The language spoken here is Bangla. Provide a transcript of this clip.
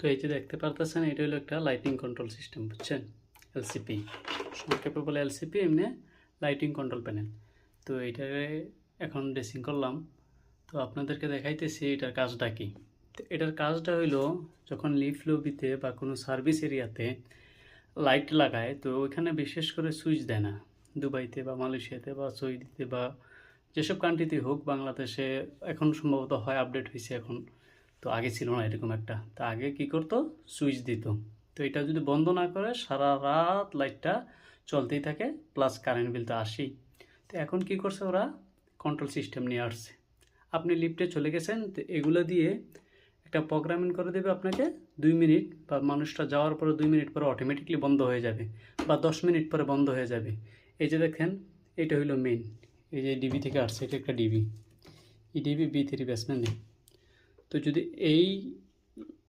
তো এই যে দেখতে পারতেছেন, এটা হলো একটা লাইটিং কন্ট্রোল সিস্টেম, বুঝছেন? এলসিপি, সংক্ষেপে বলে এলসিপি, এমনি লাইটিং কন্ট্রোল প্যানেল। তো এইটারে এখন ড্রেসিং করলাম, তো আপনাদেরকে দেখাইতেছি এটার কাজটা কি। তো এটার কাজটা হইলো, যখন লিফট লবিতে বা কোনো সার্ভিস এরিয়াতে লাইট লাগায়, তো ওইখানে বিশেষ করে সুইচ দেয় না। দুবাইতে বা মালয়েশিয়াতে বা সৌদিতে বা যেসব কান্ট্রিতে হোক, বাংলাদেশে এখন সম্ভবত হয়, আপডেট হয়েছে এখন, তো আগে ছিল না এরকম একটা। তো আগে কি করতো, সুইচ দিত। তো এটা যদি বন্ধ না করে সারা রাত লাইটটা চলতেই থাকে, প্লাস কারেন্ট বিল তো আসেই। তো এখন কি করছে ওরা, কন্ট্রোল সিস্টেম নিয়ে আসছে। আপনি লিফটে চলে গেছেন, তো এগুলো দিয়ে একটা প্রোগ্রামিং করে দেবে আপনাকে। 2 মিনিট বা মানুষটা যাওয়ার পরে 2 মিনিট পরে অটোমেটিকলি বন্ধ হয়ে যাবে, বা 10 মিনিট পরে বন্ধ হয়ে যাবে। এই যে দেখেন, এটা হইলো মেইন। এই যে ডিবি থেকে আসছে, এটা একটা ডিবি, এই ডিবি B3 ব্যাটসম্যান। তো যদি এই